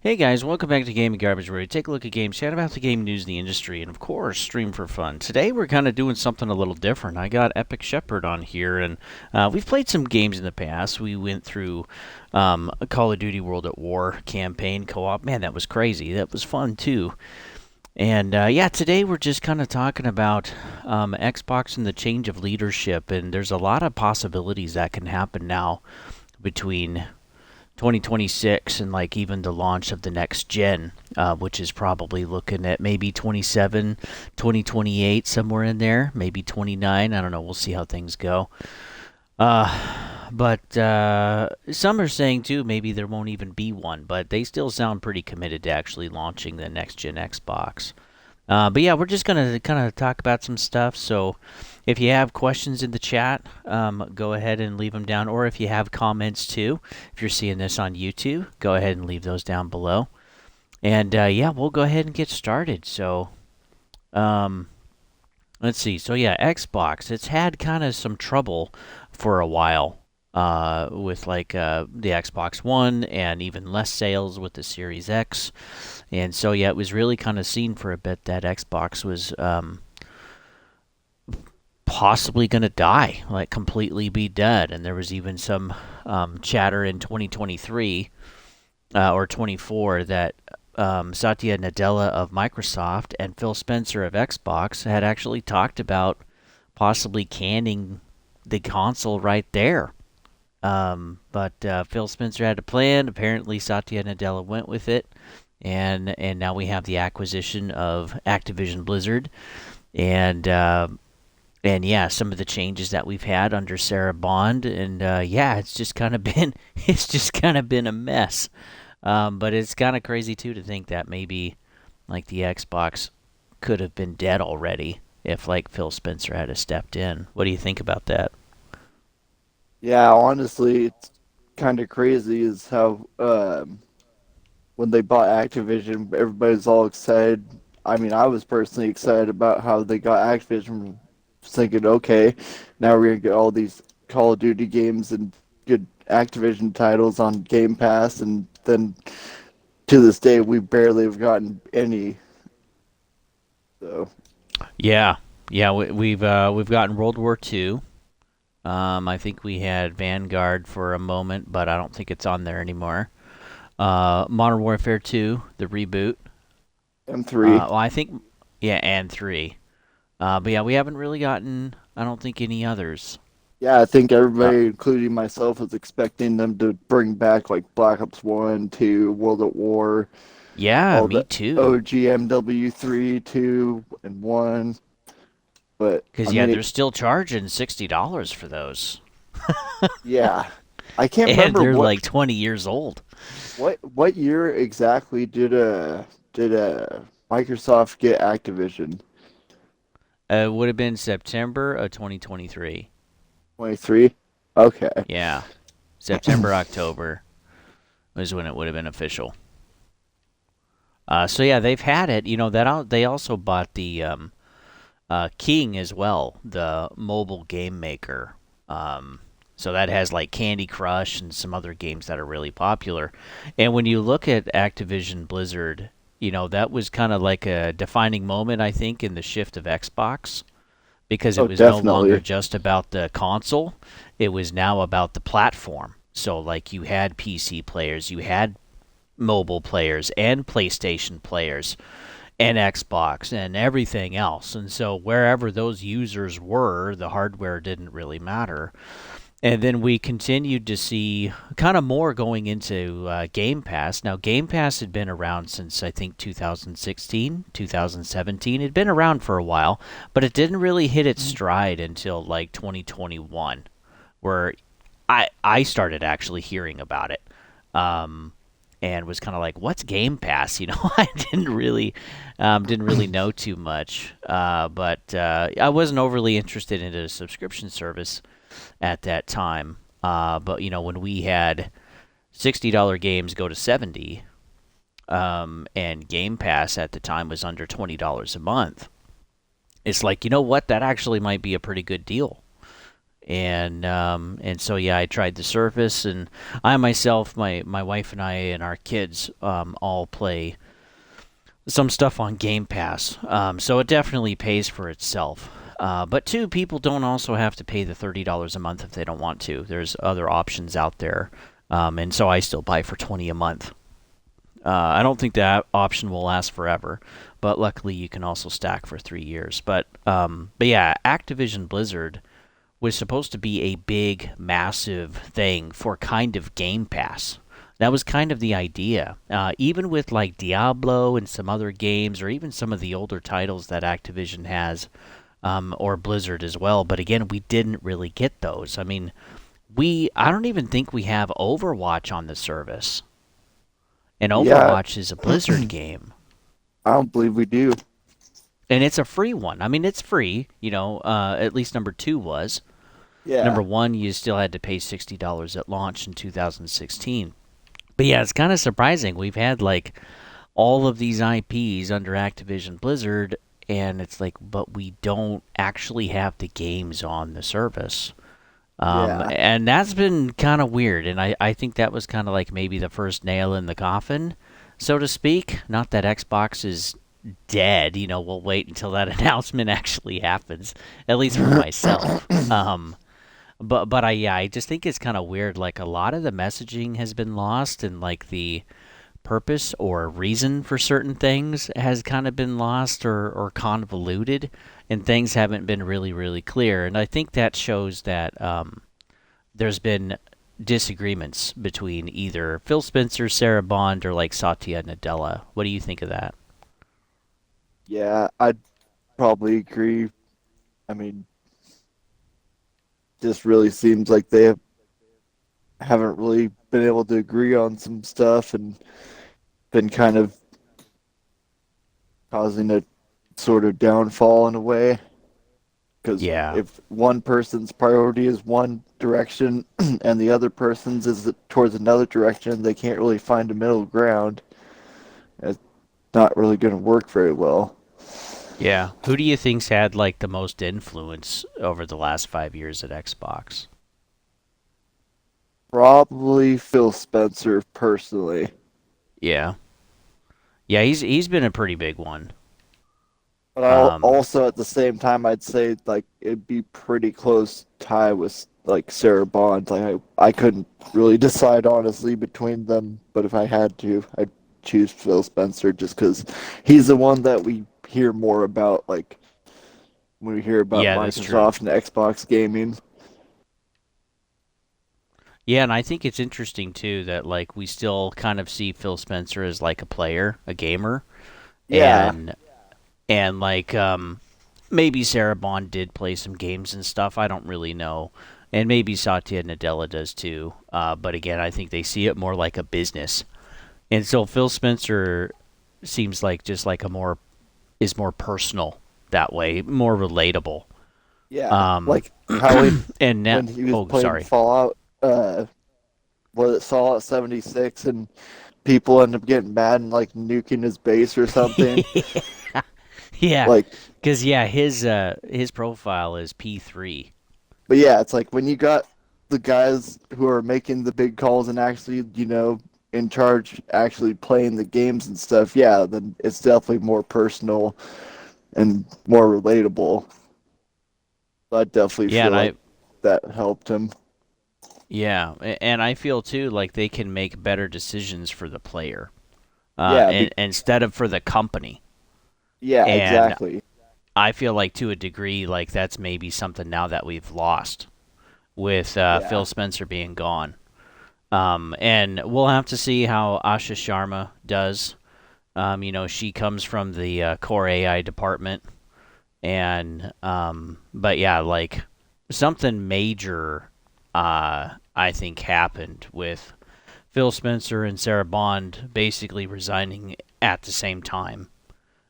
Hey guys, welcome back to Gaming Garbage, where we take a look at games, chat about the game news in the industry, and of course, stream for fun. Today we're kind of doing something a little different. I got EpicShepard on here, and we've played some games in the past. We went through a Call of Duty World at War campaign co-op. Man, that was crazy. That was fun too. And yeah, today we're just kind of talking about Xbox and the change of leadership, and there's a lot of possibilities that can happen now between 2026 and like even the launch of the next gen, which is probably looking at maybe 27, 2028, somewhere in there, maybe 29. I don't know. We'll see how things go. But some are saying too maybe there won't even be one, but they still sound pretty committed to actually launching the next gen Xbox. But yeah, we're just gonna kind of talk about some stuff. So if you have questions in the chat, go ahead and leave them down. Or if you have comments too, if you're seeing this on YouTube, go ahead and leave those down below. And yeah, we'll go ahead and get started. So let's see. So yeah, Xbox. It's had kind of some trouble for a while with like the Xbox One, and even less sales with the Series X. And so yeah, it was really kind of seen for a bit that Xbox was possibly going to die, like completely be dead. And there was even some chatter in 2023 or 24 that Satya Nadella of Microsoft and Phil Spencer of Xbox had actually talked about possibly canning the console right there. But Phil Spencer had a plan. Apparently, Satya Nadella went with it, and now we have the acquisition of Activision Blizzard, and yeah, some of the changes that we've had under Sarah Bond, and yeah, it's just kind of been a mess. But it's kind of crazy too to think that maybe like the Xbox could have been dead already if like Phil Spencer had stepped in. What do you think about that? Yeah, honestly, it's kind of crazy is how when they bought Activision, everybody's all excited. I mean, I was personally excited about how they got Activision, thinking, okay, now we're gonna get all these Call of Duty games and good Activision titles on Game Pass, and then to this day, we barely have gotten any. So Yeah, yeah, we've gotten World War II. I think we had Vanguard for a moment, but I don't think it's on there anymore. Modern Warfare 2, the reboot. M3. Well, I think, yeah, and 3. But yeah, we haven't really gotten, I don't think, any others. Yeah, I think Uh, everybody, including myself, was expecting them to bring back like Black Ops 1, 2, World at War, yeah, all me the too. OG 3, 2, and 1. But I Because, yeah, mean, they're still charging $60 for those. yeah, I can't And remember they're what like 20 years old. what year exactly did Microsoft get Activision? It would have been September of 2023. 23. Okay. Yeah, September, October was when it would have been official. So yeah, they've had it. You know that they also bought the King as well, the mobile game maker. So that has like Candy Crush and some other games that are really popular. And when you look at Activision Blizzard, you know that was kind of like a defining moment, I think, in the shift of Xbox, because it Oh, was no longer definitely. just about the console; it was now about the platform. So like you had PC players, you had mobile players and PlayStation players and Xbox and everything else. And so wherever those users were, the hardware didn't really matter. And then we continued to see kind of more going into Game Pass. Now, Game Pass had been around since I think 2016, 2017. It had been around for a while, but it didn't really hit its stride until like 2021, where I started actually hearing about it. Um, and was kind of like, "What's Game Pass?" You know, I didn't really know too much, but I wasn't overly interested in a subscription service at that time. But you know, when we had $60 games go to 70, and Game Pass at the time was under $20 a month, it's like, you know what? That actually might be a pretty good deal. And so yeah, I tried the Surface, and I myself, my wife and I and our kids all play some stuff on Game Pass. So it definitely pays for itself. But two, people don't also have to pay the $30 a month if they don't want to. There's other options out there, and so I still buy for 20 a month. I don't think that option will last forever, but luckily you can also stack for 3 years. But yeah, Activision Blizzard was supposed to be a big, massive thing for kind of Game Pass. That was kind of the idea. Even with like Diablo and some other games, or even some of the older titles that Activision has, or Blizzard as well. But again, we didn't really get those. I mean, I don't even think we have Overwatch on the service. And Yeah, Overwatch is a Blizzard game. I don't believe we do. And it's a free one. I mean, it's free, at least number two was. Number Yeah, one, you still had to pay $60 at launch in 2016. But yeah, it's kind of surprising. We've had like all of these IPs under Activision Blizzard, and it's like, but we don't actually have the games on the service. yeah, And that's been kind of weird. And I think that was kind of like maybe the first nail in the coffin, so to speak. Not that Xbox is dead. We'll wait until that announcement actually happens, at least for myself. But I just think it's kind of weird. Like a lot of the messaging has been lost, and like the purpose or reason for certain things has kind of been lost or convoluted, and things haven't been really, really clear. And I think that shows that there's been disagreements between either Phil Spencer, Sarah Bond, or like Satya Nadella. What do you think of that? yeah. I'd probably agree. I mean, just really seems like haven't really been able to agree on some stuff and been kind of causing a sort of downfall in a way. Because Yeah. if one person's priority is one direction and the other person's is towards another direction, they can't really find a middle ground. It's not really going to work very well. Yeah. Who do you think's had like the most influence over the last 5 years at Xbox? Probably Phil Spencer personally. Yeah. Yeah, he's been a pretty big one. But Um, also at the same time, I'd say like it'd be pretty close tie with like Sarah Bond. Like I couldn't really decide honestly between them, but if I had to, I'd choose Phil Spencer just because he's the one that we hear more about. Like when we hear about yeah, that's true. Microsoft and Xbox gaming. Yeah, and I think it's interesting too that like we still kind of see Phil Spencer as like a player, a gamer, Yeah, and and maybe Sarah Bond did play some games and stuff. I don't really know, and maybe Satya Nadella does too. But again, I think they see it more like a business, and so Phil Spencer seems like just like a more is more personal that way, more relatable. yeah. Um, Like how and now, when he was oh, playing sorry. Fallout, was it Fallout 76, and people end up getting mad and like nuking his base or something. Yeah, Like, because yeah, his profile is P3. but yeah, it's like when you got the guys who are making the big calls and actually, in charge, actually playing the games and stuff, yeah, then it's definitely more personal and more relatable. So I definitely Yeah, feel and like I that helped him. and I feel too like they can make better decisions for the player, Yeah, instead of for the company. yeah, And exactly. I feel like to a degree, like that's maybe something now that we've lost with Yeah, Phil Spencer being gone. And we'll have to see how Asha Sharma does. She comes from the core AI department, and but yeah, like something major, I think happened with Phil Spencer and Sarah Bond basically resigning at the same time,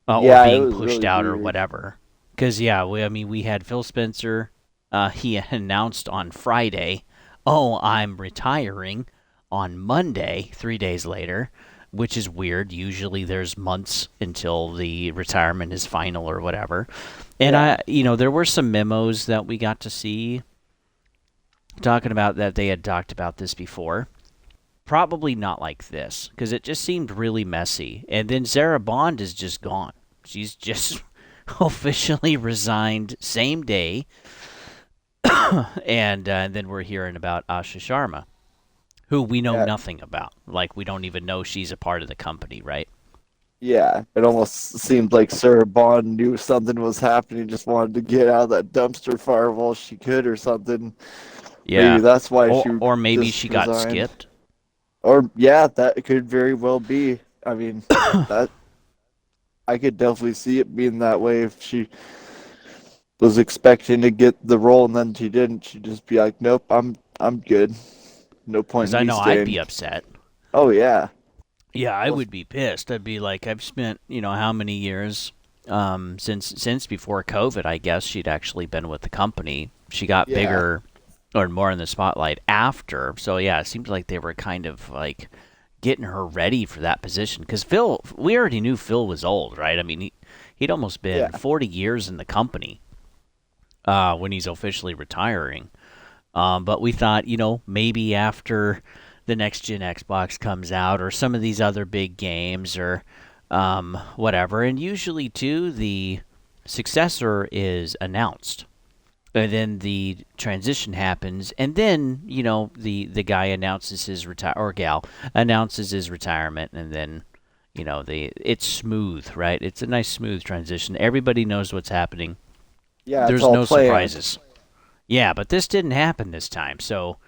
or yeah, it being was pushed really out or weird. whatever. Because yeah, I mean, we had Phil Spencer. He announced on Friday, "Oh, I'm retiring." On Monday, 3 days later, which is weird. Usually, there's months until the retirement is final or whatever. And Yeah, there were some memos that we got to see talking about that they had talked about this before. Probably not like this, because it just seemed really messy. And then Sarah Bond is just gone. She's just officially resigned same day. And then we're hearing about Asha Sharma, who we know Yeah, nothing about. Like, we don't even know she's a part of the company, right? yeah. It almost seemed like Sarah Bond knew something was happening, just wanted to get out of that dumpster fire while she could or something. Maybe Yeah. that's why Or, she or maybe just she got resigned. skipped. Or yeah, that could very well be. I mean, that I could definitely see it being that way if she was expecting to get the role and then she didn't. She'd just be like, "Nope, I'm good. No point Because in I me know I'd be staying." upset. Oh yeah. Yeah, I Well, would be pissed. I'd be like, I've spent, how many years since before COVID, I guess she'd actually been with the company. She got yeah. bigger or more in the spotlight after. So yeah, it seems like they were kind of like getting her ready for that position because we already knew Phil was old, right? I mean, he'd almost been Yeah. 40 years in the company when he's officially retiring. But we thought, maybe after the next gen Xbox comes out, or some of these other big games, or whatever, and usually too, the successor is announced, and then the transition happens, and then the guy announces his retire or gal announces his retirement, and then it's smooth, right? It's a nice smooth transition. Everybody knows what's happening. Yeah, it's There's all no planned. surprises. Yeah, but this didn't happen this time. So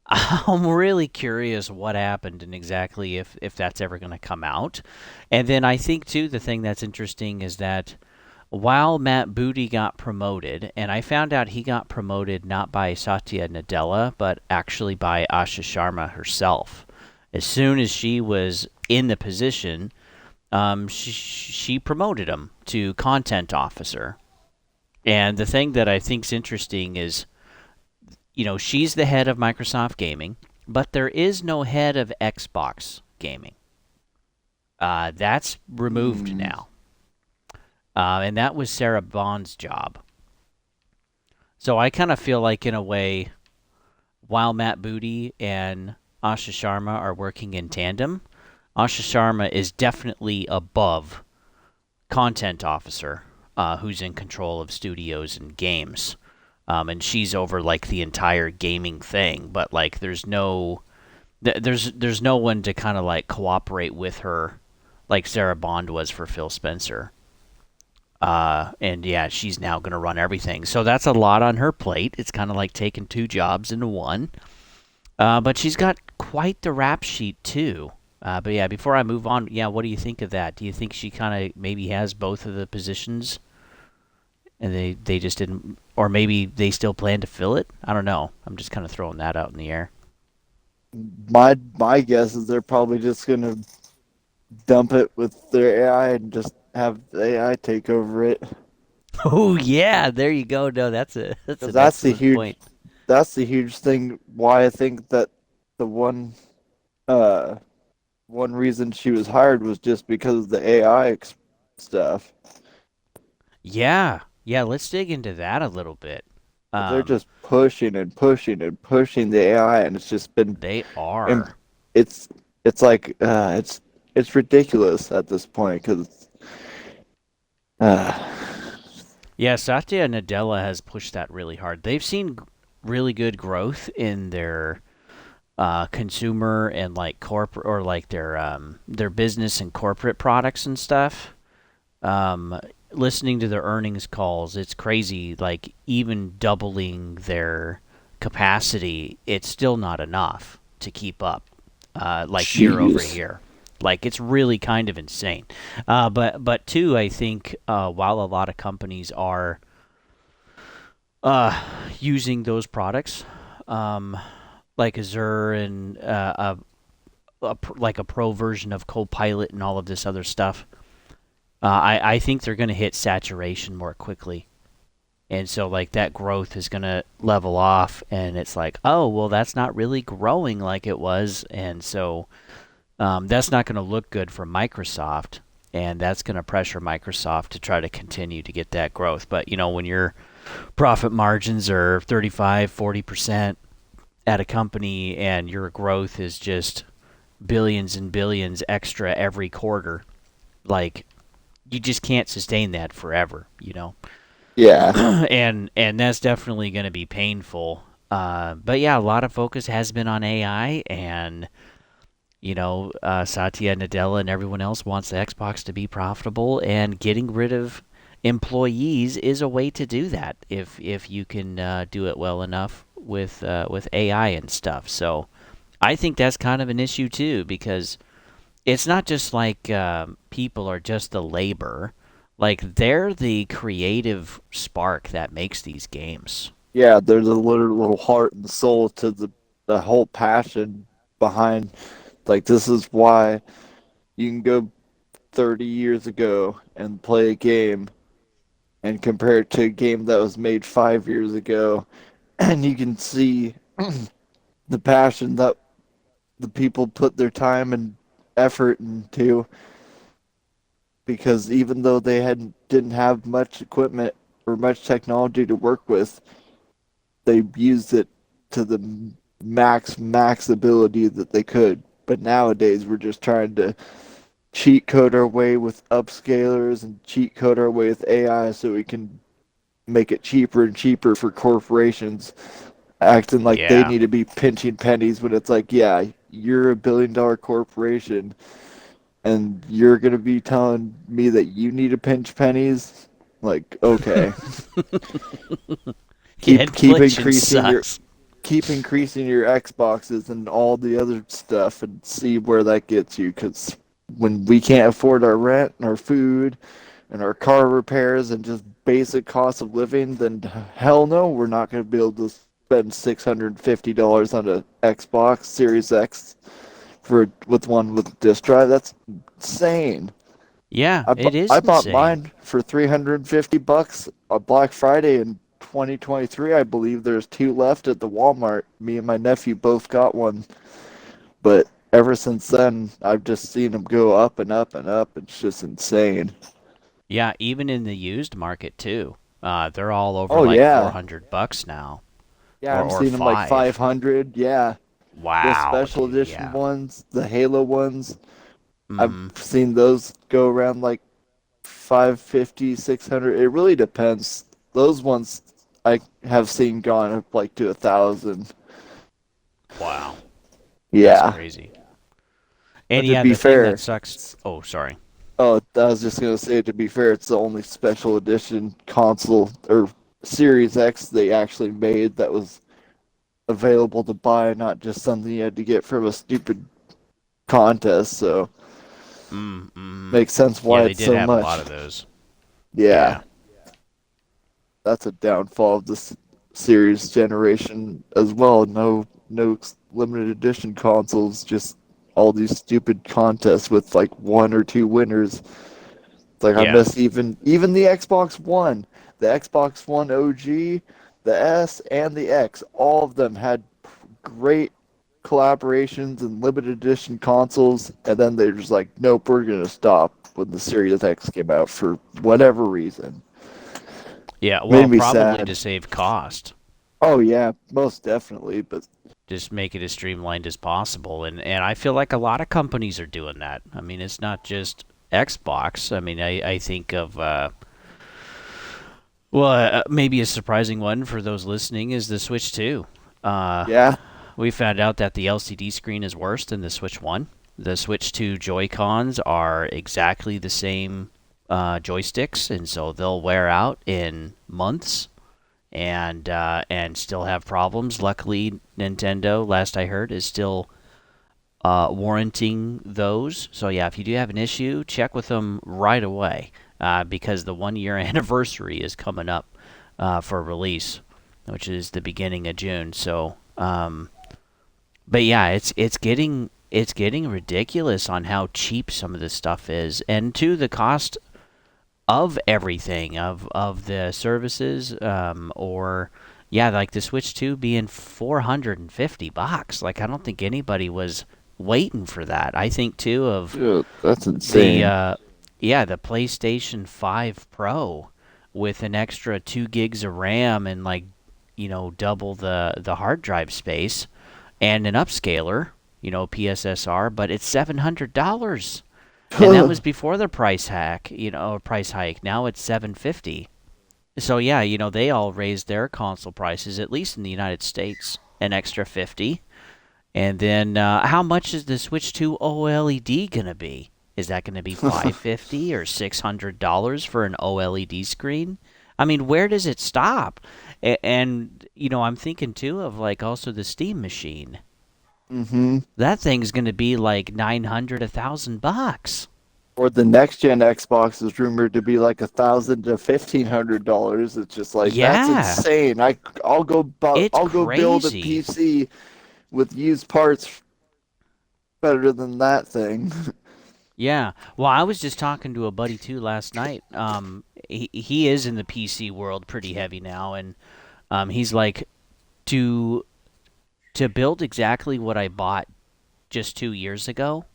I'm really curious what happened and exactly if that's ever going to come out. And then I think too the thing that's interesting is that while Matt Booty got promoted, and I found out he got promoted not by Satya Nadella, but actually by Asha Sharma herself. As soon as she was in the position, she promoted him to content officer. And the thing that I think's interesting is she's the head of Microsoft Gaming, but there is no head of Xbox Gaming. That's removed Hmm. now. And that was Sarah Bond's job. So I kind of feel like, in a way, while Matt Booty and Asha Sharma are working in tandem, Asha Sharma is definitely above content officer, who's in control of studios and games. And she's over like the entire gaming thing, but like there's no one to kind of like cooperate with her like Sarah Bond was for Phil Spencer. And yeah, she's now going to run everything. So that's a lot on her plate. It's kind of like taking two jobs into one. But she's got quite the rap sheet too. But yeah, before I move on, yeah, what do you think of that? Do you think she kind of maybe has both of the positions, and they just didn't, or maybe they still plan to fill it? I don't know. I'm just kind of throwing that out in the air. My guess is they're probably just gonna dump it with their AI and just have the AI take over it. Oh yeah, there you go. No, that's Because an excellent point. that's the huge thing why I think that the uh one reason she was hired was just because of the AI stuff. Yeah, yeah. Let's dig into that a little bit. They're Um, just pushing and pushing and pushing the AI, and it's just been, they and are. it's it's like it's ridiculous at this point because uh, Yeah, Satya Nadella has pushed that really hard. They've seen really good growth in their consumer and like corporate, or like their business and corporate products and stuff. Um, Listening to their earnings calls, it's crazy. Like, even doubling their capacity, it's still not enough to keep up. Like, year over jeez. year. Like, it's really kind of insane. But two, I think while a lot of companies are uh, using those products, um, like Azure and like a pro version of Copilot and all of this other stuff, I think they're going to hit saturation more quickly. And so, like, that growth is going to level off, and it's like, oh, well, that's not really growing like it was. And so, that's not going to look good for Microsoft, and that's going to pressure Microsoft to try to continue to get that growth. But, when your profit margins are 35, 40%, at a company and your growth is just billions and billions extra every quarter, like you just can't sustain that forever, you know. Yeah, And that's definitely going to be painful. But yeah, a lot of focus has been on AI, and Satya Nadella and everyone else wants the Xbox to be profitable, and getting rid of employees is a way to do that if you can do it well enough with AI and stuff. So I think that's kind of an issue too, because it's not just like people are just the labor, like they're the creative spark that makes these games. yeah. There's a little heart and soul to the whole passion behind. Like this is why you can go 30 years ago and play a game and compare it to a game that was made 5 years ago, and you can see the passion that the people put their time and effort into, because even though they didn't have much equipment or much technology to work with, they used it to the max ability that they could. But nowadays we're just trying to cheat code our way with upscalers and cheat code our way with AI so we can make it cheaper and cheaper for corporations, acting like they Yeah. need to be pinching pennies when it's like, yeah, you're a $1 billion corporation and you're going to be telling me that you need to pinch pennies? Like, okay. Yeah, Keep keep inflation increasing your sucks. keep increasing your Xboxes and all the other stuff and see where that gets you, cuz when we can't afford our rent and our food and our car repairs and just basic cost of living, then hell no, we're not going to be able to spend $650 on an Xbox Series X for with one with disk drive. That's insane. Yeah, it is I bought insane. mine for $350 on Black Friday in 2023. I believe there's two left at the Walmart. Me and my nephew both got one, but ever since then, I've just seen them go up and up and up. It's just insane. Yeah, even in the used market too. They're all over Oh like yeah, $400 now, yeah. or I'm or seeing them like five. 500. Yeah, the Wow, special dude. edition Yeah. ones, the Halo ones. I've Mm-hmm. seen those go around like 550, 600. It really depends. Those ones I have seen gone up like to 1,000. Wow, that's Yeah, crazy. And but to yeah, be the thing that fair, sucks. Oh, sorry. oh, I was just gonna say, to be fair, it's the only special edition console or Series X they actually made that was available to buy, not just something you had to get from a stupid contest. So Mm-hmm. makes sense Yeah, why they it's did so have a lot much. of those. Yeah, Yeah. that's a downfall of this series generation as well. No limited edition consoles, just all these stupid contests with like one or two winners. It's like I Yeah. miss even the Xbox One, the Xbox One OG, the S and the X. All of them had great collaborations and limited edition consoles, and then they're just like, nope, we're gonna stop when the Series X came out for whatever reason. Yeah. Made Well, me probably sad. to save cost. Oh yeah, most definitely, but Just make it as streamlined as possible. And I feel like a lot of companies are doing that. I mean, it's not just Xbox. I mean, I think of maybe a surprising one for those listening is the Switch 2. Uh, yeah, we found out that the LCD screen is worse than the Switch 1. The Switch 2 Joy-Cons are exactly the same joysticks, and so they'll wear out in months and still have problems. Luckily, Nintendo, last I heard, is still warranting those. So yeah, if you do have an issue, check with them right away because the 1 year anniversary is coming up for release, which is the beginning of June. So, but yeah, it's getting ridiculous on how cheap some of this stuff is, and to the cost of everything of the services or yeah, like the Switch 2 being $450. Like I don't think anybody was waiting for that. I think too of dude, that's the insane. yeah, the PlayStation 5 Pro with an extra 2 gigs of RAM and like double the hard drive space and an upscaler, PSSR, but it's $700. And that was before the price hike. Now it's 750. So yeah, they all raised their console prices, at least in the United States, an extra 50. And then how much is the Switch 2 OLED gonna be? Is that gonna be 550 or $600 for an OLED screen? I mean, where does it stop? And I'm thinking too of like also the Steam machine. hmm That thing's gonna be like 900, $1,000. Or the next gen Xbox is rumored to be like $1,000 to $1,500. It's just like that's Yeah, insane. it's I'll go build a crazy. PC with used parts better than that thing. Yeah. Well, I was just talking to a buddy too last night. He is in the PC world pretty heavy now, and he's like to to build exactly what I bought just 2 years ago.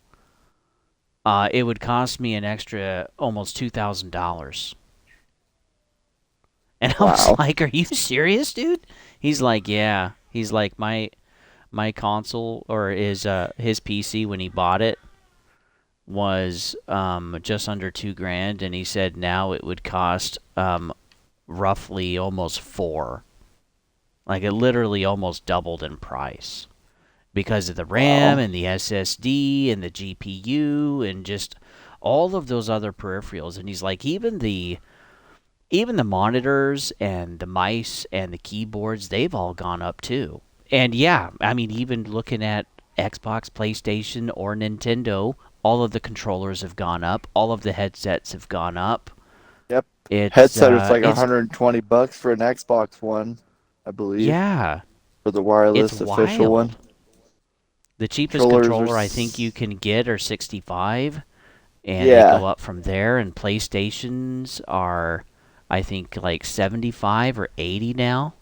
It would cost me an extra almost $2,000. And I was Wow. like, "Are you serious, dude?" He's like, "Yeah." He's like, my console or his PC when he bought it was just under 2 grand, and he said now it would cost roughly almost four. Like it literally almost doubled in price because of the RAM Wow. and the SSD and the GPU and just all of those other peripherals. And he's like, even the monitors and the mice and the keyboards, they've all gone up too. And yeah, I mean, even looking at Xbox, PlayStation, or Nintendo, all of the controllers have gone up. All of the headsets have gone up. Yep. It's Headset is like it's $120 for an Xbox One, I believe, yeah, for the it's wireless official one. wild. The cheapest Controllers are controller I think you can get are 65, and they yeah. go up from there. And PlayStations are, I think, like 75 or 80 now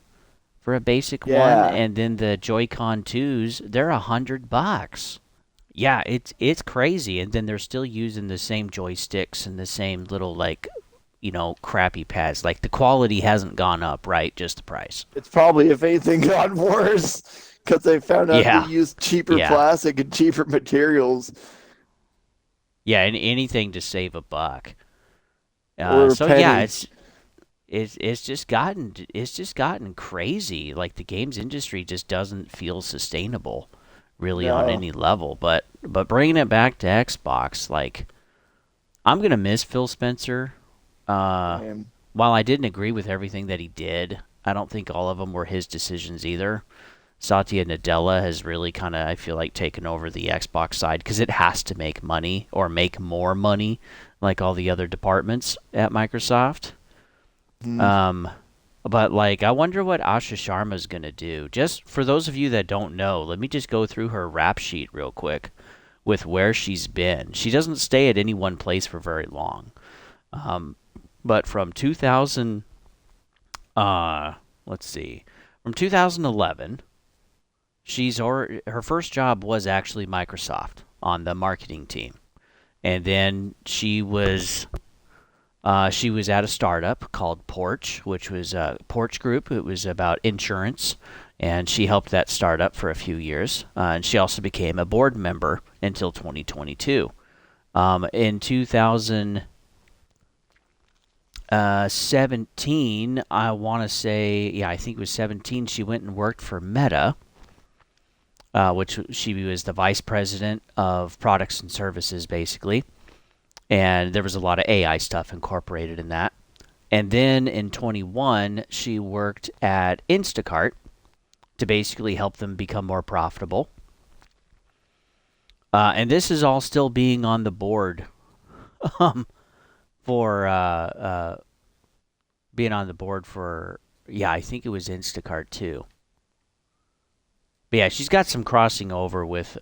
for a basic one, Yeah. and then the Joy-Con 2s, they're $100. Yeah, it's crazy, and then they're still using the same joysticks and the same little like, crappy pads. Like the quality hasn't gone up, right? Just the price. It's probably, if anything, gotten worse because they found out they Yeah, use cheaper yeah, plastic and cheaper materials yeah, and anything to save a buck. or a So yeah, penny. it's just gotten crazy. Like the games industry just doesn't feel sustainable, really on No. any level. But bringing it back to Xbox, like I'm gonna miss Phil Spencer. Uh, Damn. while I didn't agree with everything that he did, I don't think all of them were his decisions either. Satya Nadella has really kind of, I feel like, taken over the Xbox side because it has to make money or make more money, like all the other departments at Microsoft. Mhm. Um, but like, I wonder what Asha Sharma's gonna do. Just for those of you that don't know, let me just go through her rap sheet real quick with where she's been. She doesn't stay at any one place for very long. Um, but from 2000, uh, let's see, from 2011, her first job was actually Microsoft on the marketing team, and then she was at a startup called Porch, which was a Porch Group. It was about insurance, and she helped that startup for a few years. And she also became a board member until 2022. In 2017, I want to say, yeah, I think it was 17, she went and worked for Meta, which she was the vice president of products and services, basically. And there was a lot of AI stuff incorporated in that. And then in 21, she worked at Instacart to basically help them become more profitable. And this is all still being on the board um, for being on the board for, yeah, I think it was Instacart too. But yeah, she's got some crossing over with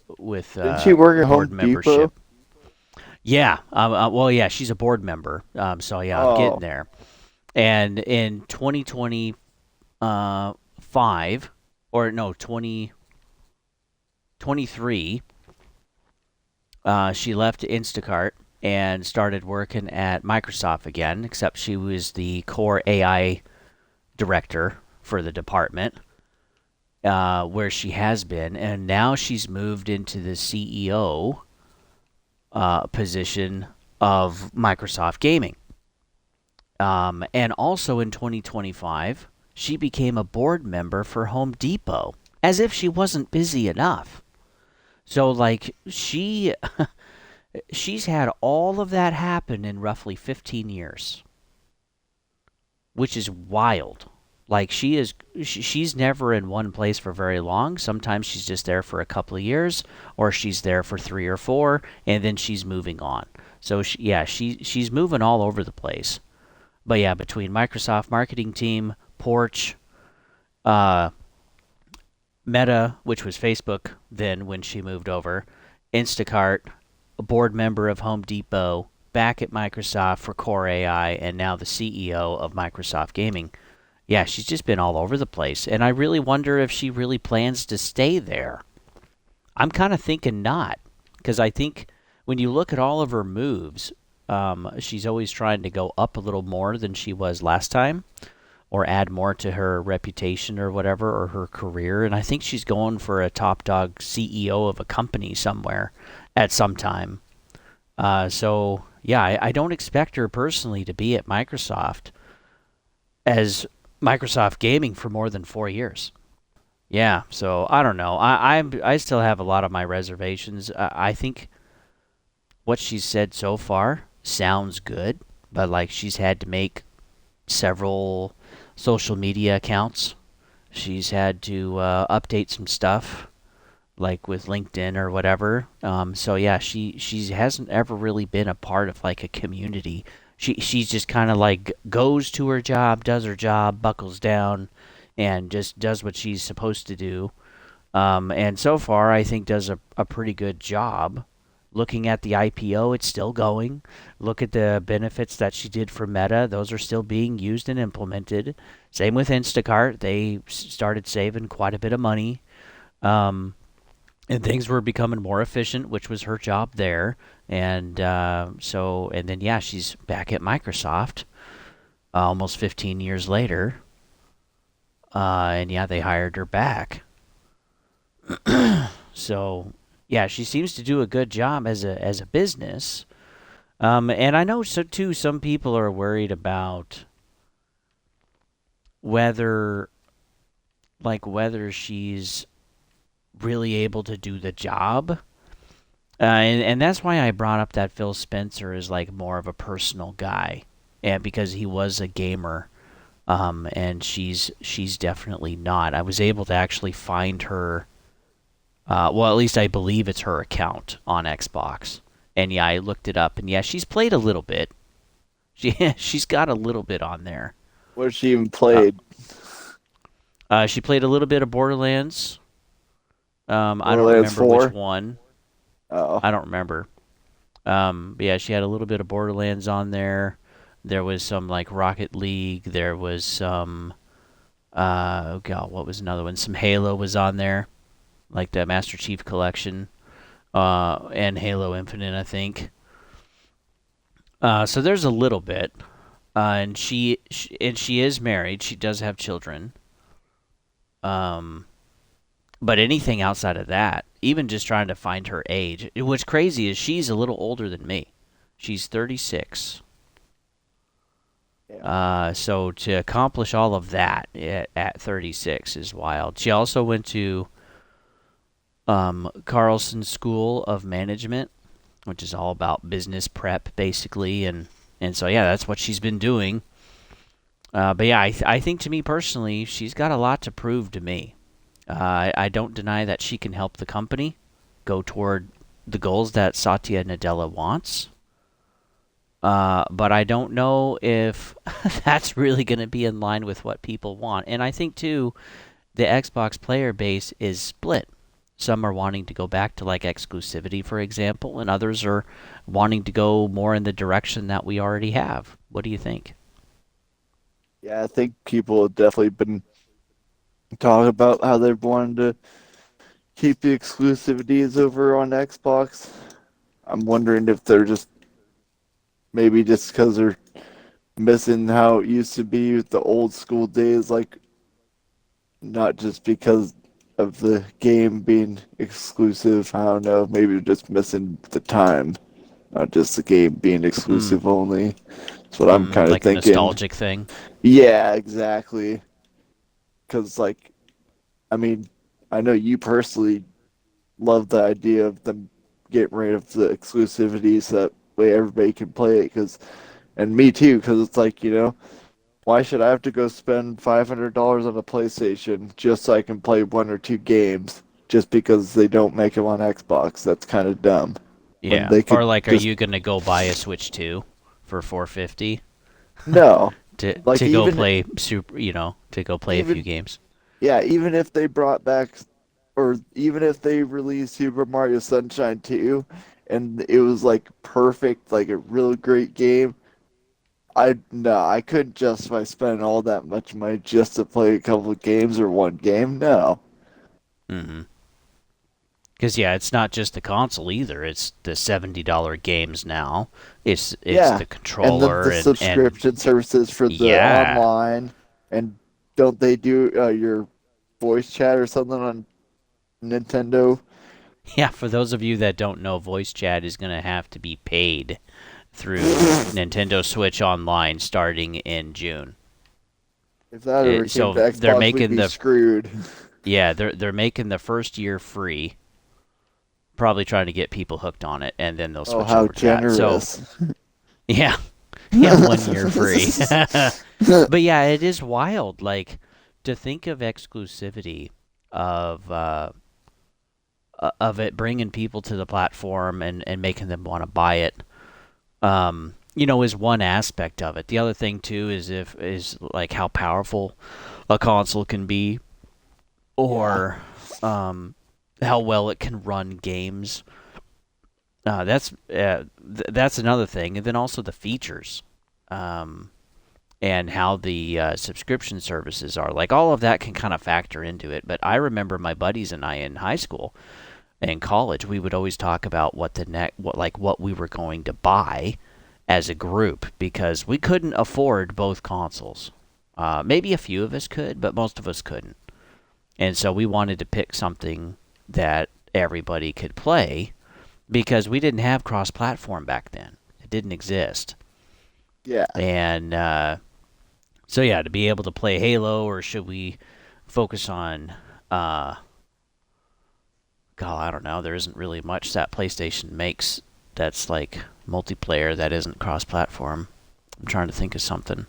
Didn't she work at board Home Depot? membership. Yeah, well, yeah, she's a board member. So yeah, I'm getting Oh, there. And in 2025, or no, 2023, she left Instacart and started working at Microsoft again, except she was the core AI director for the department, where she has been, and now she's moved into the CEO position of Microsoft Gaming. And also in 2025, she became a board member for Home Depot, as if she wasn't busy enough. So like she's had all of that happen in roughly 15 years, which is wild. Like she's never in one place for very long. Sometimes she's just there for a couple of years, or she's there for 3 or 4, and then she's moving on. So she's moving all over the place. But yeah, between Microsoft marketing team, Porch, uh, Meta, which was Facebook then when she moved over, Instacart, a board member of Home Depot, back at Microsoft for Core AI, and now the CEO of Microsoft Gaming. Yeah, she's just been all over the place, and I really wonder if she really plans to stay there. I'm kind of thinking not, because I think when you look at all of her moves, she's always trying to go up a little more than she was last time, or add more to her reputation or whatever, or her career. And I think she's going for a top dog CEO of a company somewhere at some time. So yeah, I don't expect her personally to be at Microsoft as Microsoft Gaming for more than 4 years. Yeah, so I don't know. I still have a lot of my reservations. I think what she's said so far sounds good, but like she's had to make several social media accounts. She's had to update some stuff, like with LinkedIn or whatever. So yeah, she hasn't ever really been a part of like a community. She's just kind of like goes to her job, does her job, buckles down, and just does what she's supposed to do. And so far, I think does a pretty good job. Looking at the IPO, it's still going. Look at the benefits that she did for Meta; those are still being used and implemented. Same with Instacart; they started saving quite a bit of money. Um, and things were becoming more efficient, which was her job there. And and then yeah, she's back at Microsoft almost 15 years later. And yeah, they hired her back. So yeah, she seems to do a good job as a business. And I know so too. Some people are worried about whether whether she's really able to do the job. And that's why I brought up that Phil Spencer is like more of a personal guy, and because he was a gamer, and she's definitely not. I was able to actually find her. Well, at least I believe it's her account on Xbox, and yeah, I looked it up, and yeah, she's played a little bit. She's got a little bit on there. What she even Uh, played? she played a little bit of Borderlands. I don't Borderlands remember which 4? one. Oh. I don't remember. But yeah, she had a little bit of Borderlands on there. There was some like Rocket League. There was some. Oh god, what was another one? Some Halo was on there, like the Master Chief Collection, and Halo Infinite, I think. So there's a little bit, and she is married. She does have children. Um, but anything outside of that, even just trying to find her age, what's crazy is she's a little older than me. She's 36. Yeah. So to accomplish all of that at 36 is wild. She also went to Carlson School of Management, which is all about business prep, basically, and so yeah, that's what she's been doing. But yeah, I think to me personally, she's got a lot to prove to me. I don't deny that she can help the company go toward the goals that Satya Nadella wants. But I don't know if that's really going to be in line with what people want. And I think, too, the Xbox player base is split. Some are wanting to go back to like exclusivity, for example, and others are wanting to go more in the direction that we already have. What do you think? Yeah, I think people have definitely been talking about how they've wanted to keep the exclusivities over on Xbox. I'm wondering if they're just maybe just because they're missing how it used to be with the old school days, like not just because of the game being exclusive. I don't know, maybe just missing the time, not just the game being Mm, exclusive only. That's what I'm kind of like a thinking. nostalgic thing. Yeah, exactly. Because, like, I mean, I know you personally love the idea of them getting rid of the exclusivity so that way everybody can play it. Because, and me too, because it's like, why should I have to go spend $500 on a PlayStation just so I can play one or two games just because they don't make them on Xbox? That's kind of dumb. When Yeah. they Or could like, are just you gonna go buy a Switch 2 for 450 no, like to go play to go play a few even games? yeah, even if they brought back or even if they released Super Mario Sunshine 2 and it was like perfect, like a real great game, I couldn't justify spending all that much money just to play a couple of games or one game. No. Mm-hmm. Because yeah, it's not just the console either. It's the $70 games now. It's Yeah. the And then controller the and subscription services for the yeah. online and don't they do your voice chat or something on Nintendo? Yeah, for those of you that don't know, voice chat is going to have to be paid through Nintendo Switch Online starting in June. If that ever came to So they're Xbox, we'd making be the screwed. they're making the first year free, probably trying to get people hooked on it, and then they'll Oh, switch how over to that. So generous. yeah, yeah, 1 year free. But yeah, it is wild. Like to think of exclusivity of of it bringing people to the platform and making them want to buy it. Is one aspect of it. The other thing too is like how powerful a console can be, Yeah. or how well it can run games. That's another thing, and then also the features, um, and how the subscription services are. Like all of that can kind of factor into it. But I remember my buddies and I in high school and college, we would always talk about what we were going to buy as a group because we couldn't afford both consoles. Maybe a few of us could, but most of us couldn't. And so we wanted to pick something that everybody could play because we didn't have cross-platform back then. It didn't exist. Yeah. And so yeah, to be able to play Halo, or should we focus on God, I don't know. There isn't really much that PlayStation makes that's like multiplayer that isn't cross-platform. I'm trying to think of something.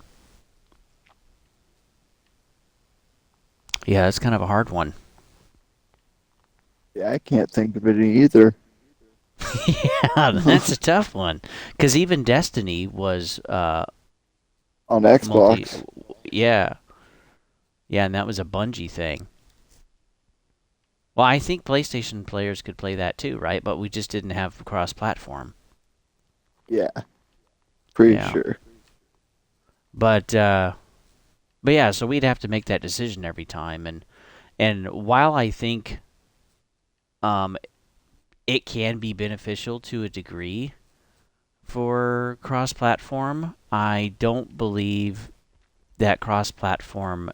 Yeah, it's kind of a hard one. Yeah, I can't think of any either. Yeah, that's a tough one. Because even Destiny was On multi. Xbox. Yeah, yeah, and that was a Bungie thing. Well, I think PlayStation players could play that too, right? But we just didn't have cross-platform. Yeah, pretty Yeah, sure. but uh, but yeah, so we'd have to make that decision every time, and while I think um, it can be beneficial to a degree for cross-platform, I don't believe that cross-platform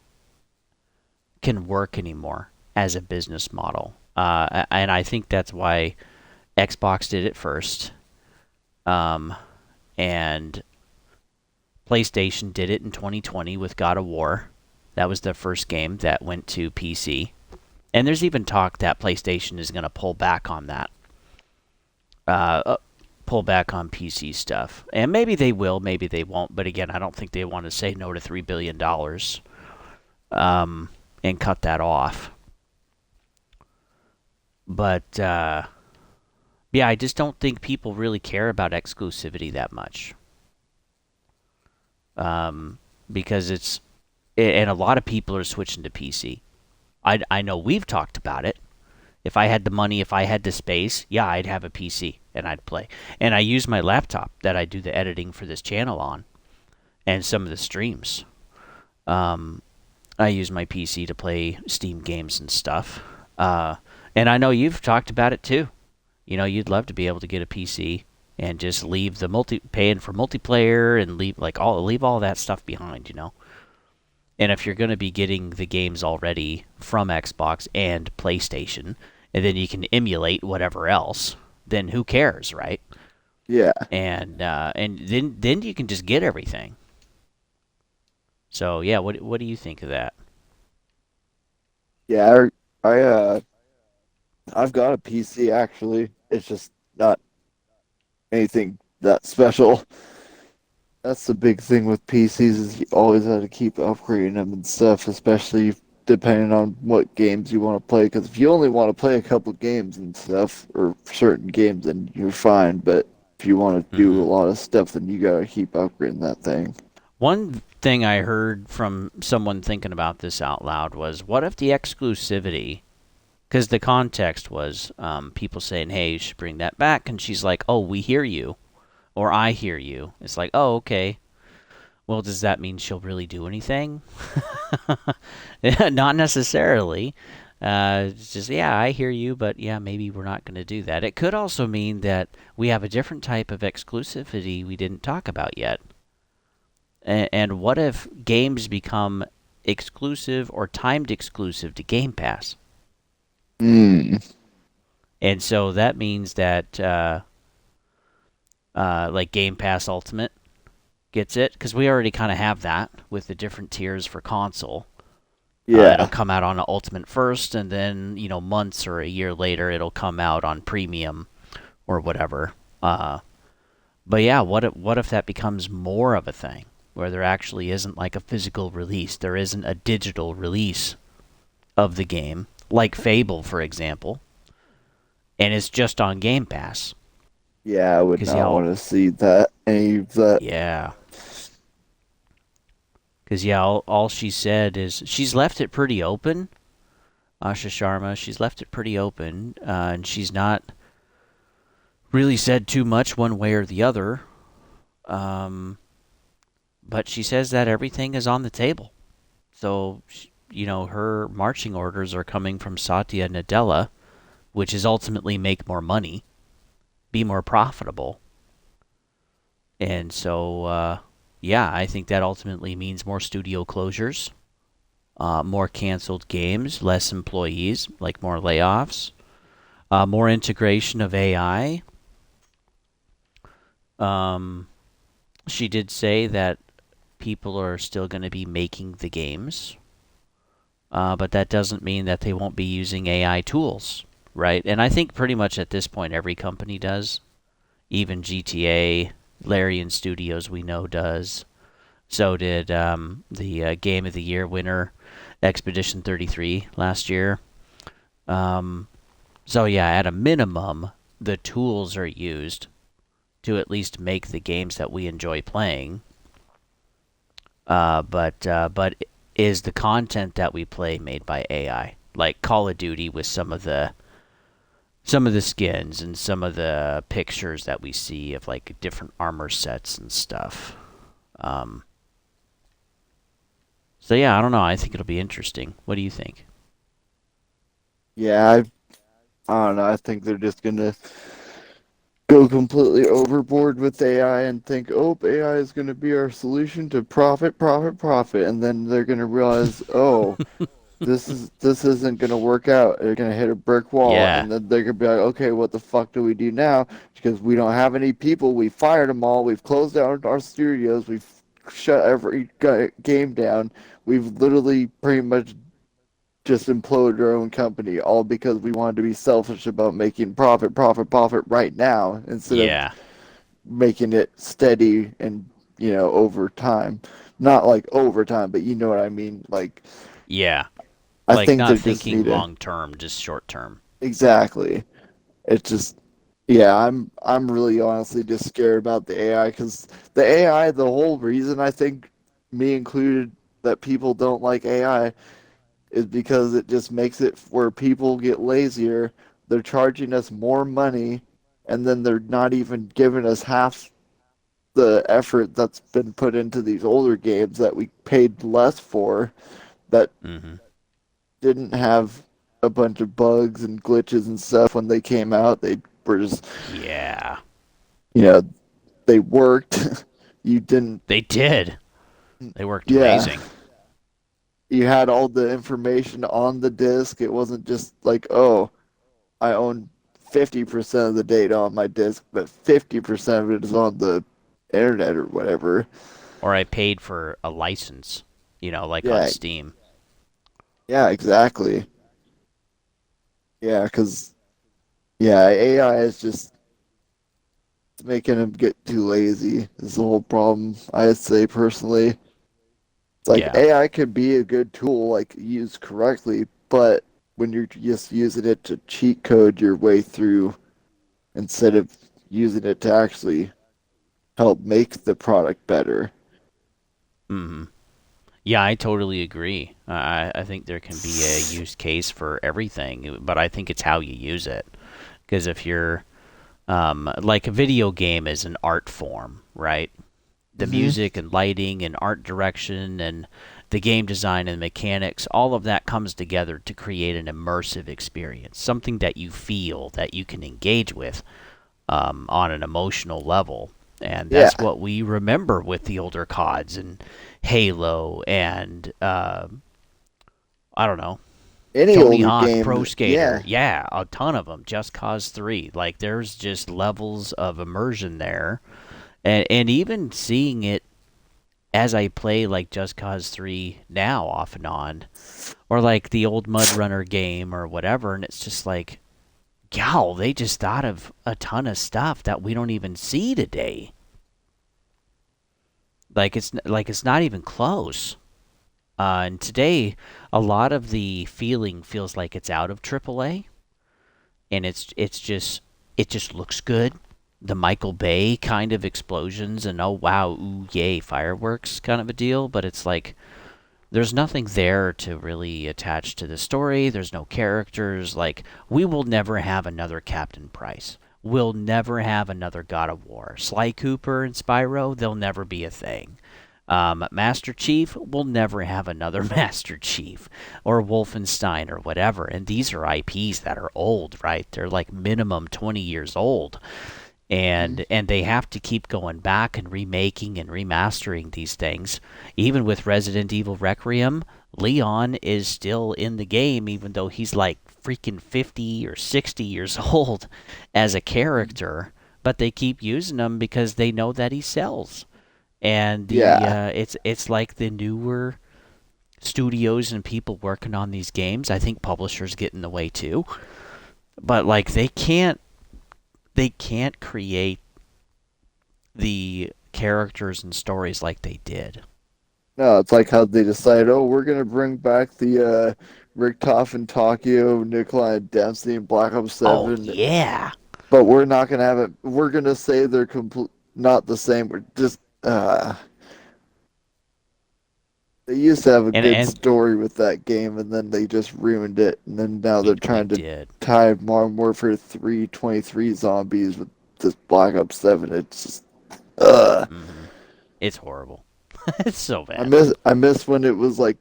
can work anymore as a business model. And I think that's why Xbox did it first, um, and PlayStation did it in 2020 with God of War. That was the first game that went to PC. And there's even talk that PlayStation is going to pull back on that, pull back on PC stuff. And maybe they will, maybe they won't. But again, I don't think they want to say no to $3 billion and cut that off. But yeah, I just don't think people really care about exclusivity that much. Because and a lot of people are switching to PC. I know we've talked about it. If I had the money, if I had the space, yeah, I'd have a PC and I'd play. And I use my laptop that I do the editing for this channel on and some of the streams. Um, I use my PC to play Steam games and stuff. And I know you've talked about it too. You'd love to be able to get a PC and just leave the paying for multiplayer and leave all that stuff behind. And if you're going to be getting the games already from Xbox and PlayStation, and then you can emulate whatever else, then who cares, right? Yeah, And then you can just get everything. So yeah, what do you think of that? yeah. I've got a PC actually. It's just not anything that special. That's the big thing with PCs is you always have to keep upgrading them and stuff, especially depending on what games you want to play. Because if you only want to play a couple games and stuff, or certain games, then you're fine. But if you want to do Mm-hmm. a lot of stuff, then you gotta keep upgrading that thing. One thing I heard from someone thinking about this out loud was, what if the exclusivity? Because the context was people saying, "Hey, you should bring that back," and she's like, "Oh, we hear you," or "I hear you." It's like, "Oh, okay." Well, does that mean she'll really do anything? Not necessarily. It's just, yeah, I hear you, but yeah, maybe we're not going to do that. It could also mean that we have a different type of exclusivity we didn't talk about yet. And what if games become exclusive or timed exclusive to Game Pass? Hmm. And so that means that, like Game Pass Ultimate gets it, because we already kind of have that with the different tiers for console. It'll Yeah. come out on Ultimate first, and then months or a year later, it'll come out on Premium or whatever. But yeah, what if that becomes more of a thing, where there actually isn't like a physical release, there isn't a digital release of the game, like Fable, for example, and it's just on Game Pass. Yeah, I would Because yeah, not want to see that any of that. yeah, because yeah, all she said is she's left it pretty open. Asha Sharma, she's left it pretty open, and she's not really said too much one way or the other. Um, but she says that everything is on the table. So, her marching orders are coming from Satya Nadella, which is ultimately make more money, be more profitable. And so, yeah, I think that ultimately means more studio closures, more canceled games, less employees, like more layoffs, more integration of AI. Um, she did say that people are still going to be making the games, but that doesn't mean that they won't be using AI tools, right? And I think pretty much at this point every company does. Even GTA, Larian Studios, we know does. So did the Game of the Year winner, Expedition 33, last year. Um, so yeah, at a minimum, the tools are used to at least make the games that we enjoy playing. But is the content that we play made by AI? Like Call of Duty with some of the skins and some of the pictures that we see of like different armor sets and stuff. Um, so yeah, I don't know. I think it'll be interesting. What do you think? Yeah, I don't know. I think they're just gonna go completely overboard with AI and think, oh, AI is gonna be our solution to profit, profit, profit, and then they're gonna realize, oh, this isn't gonna work out. They're gonna hit a brick wall, Yeah, and then they're gonna be like, okay, what the fuck do we do now? Because we don't have any people. We fired them all. We've closed down our studios. We've shut every game down. We've literally pretty much just imploded our own company, all because we wanted to be selfish about making profit, profit, profit right now instead of yeah, making it steady and over time. Not like over time, but you know what I mean. Like yeah. I Like think they not just thinking need to long term, just short term. exactly. It's just yeah, I'm really honestly just scared about the AI because the AI, the whole reason I think me included that people don't like AI is because it just makes it where people get lazier. They're charging us more money, and then they're not even giving us half the effort that's been put into these older games that we paid less for that Mm-hmm. didn't have a bunch of bugs and glitches and stuff when they came out. They were just, Yeah, you know, they worked. You didn't, they did. They worked yeah. amazing. you had all the information on the disk. It wasn't just like, oh, I own 50% of the data on my disk, but 50% of it is on the internet or whatever. Or I paid for a license, like on Yeah, Steam. yeah, exactly. Yeah, because yeah, AI is just making them get too lazy. Is the whole problem. I'd say personally, it's like Yeah. AI could be a good tool, like used correctly, but when you're just using it to cheat code your way through instead of using it to actually help make the product better. hmm Yeah, I totally agree. I think there can be a use case for everything, but I think it's how you use it. Because if you're like a video game is an art form, right? The Hmm. music and lighting and art direction and the game design and mechanics, all of that comes together to create an immersive experience, something that you feel that you can engage with on an emotional level. And Yeah, that's what we remember with the older CODs and Halo and I don't know, any Tony older Hawk, Pro game, Skater. yeah, Yeah, a ton of them. Just Cause 3. Like, there's just levels of immersion there. And even seeing it as I play, like, Just Cause 3 now, off and on, or like the old Mud Runner game or whatever, and it's just like, yow, they just thought of a ton of stuff that we don't even see today. Like it's not even close. And today, a lot of the feeling feels like it's out of AAA, and it just looks good. The Michael Bay kind of explosions and oh wow, ooh yay, fireworks kind of a deal, but it's like there's nothing there to really attach to the story. There's no characters. Like we will never have another Captain Price. We'll never have another God of War. Sly Cooper and Spyro, they'll never be a thing. Master Chief will never have another Master Chief or Wolfenstein or whatever. And these are IPs that are old, right? They're like minimum 20 years old. mhm, And they have to keep going back and remaking and remastering these things. Even with Resident Evil Requiem, Leon is still in the game, even though he's like freaking 50 or 60 years old as a character. But they keep using him because they know that he sells. And the yeah. it's like the newer studios and people working on these games. I think publishers get in the way too. But like they can't create the characters and stories like they did. No, it's like how they decide, oh, we're gonna bring back the Richtofen and Takio, Nikolai and Dempsey in Black Ops Oh 7, yeah. but we're not gonna have it. We're gonna say they're not the same. We're just they used to have a good And story with that game, and then they just ruined it. And then now they're they trying to did. tie Modern Warfare 3 zombies with this Black Ops 7. It's just, ugh. It's horrible. It's so I bad. miss when it was like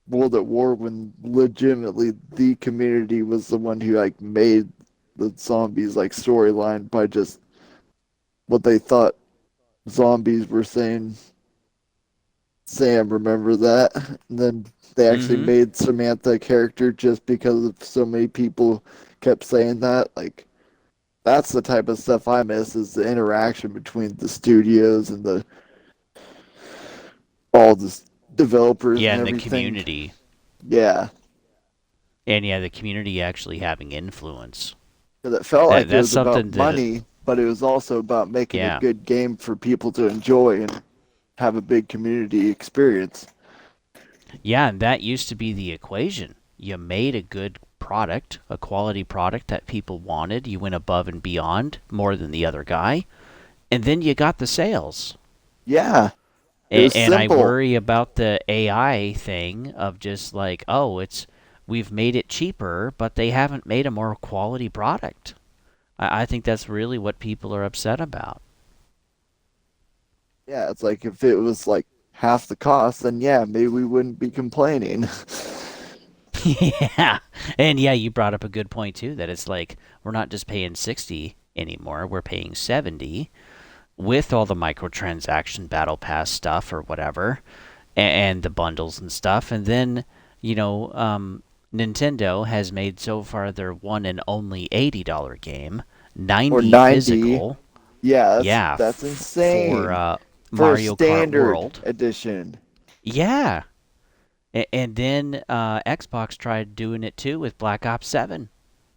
World at War when legitimately the community was the one who like made the zombies like storyline by just what they thought zombies were saying. Sam, remember that? And then they actually Mm-hmm. made Samantha a character just because of so many people kept saying that. Like that's the type of stuff I miss is the interaction between the studios and the all the developers Yeah, and and the everything. community. Yeah, And yeah, the community actually having influence. because it felt That like it that's was about something that money, but it was also about making a yeah. good game for people to enjoy and have a big community experience. Yeah, and that used to be the equation. You made a good product, a quality product that people wanted. You went above and beyond more than the other guy, and then you got the sales. Yeah, it And, was and I simple. worry about the AI thing of just like, oh, it's we've made it cheaper, but they haven't made a more quality product. I think that's really what people are upset about. Yeah, it's like if it was like half the cost, then yeah, maybe we wouldn't be complaining. Yeah, and yeah, you brought up a good point too. That it's like we're not just paying 60 anymore; we're paying 70 with all the microtransaction battle pass stuff or whatever. and the bundles and stuff. And then, you know, Nintendo has made so far their one and only $80 game, Or 90 90. physical. Yeah, Yeah, that's for insane for a Mario Kart standard World. edition. Yeah, and then Xbox tried doing it too with Black Ops 7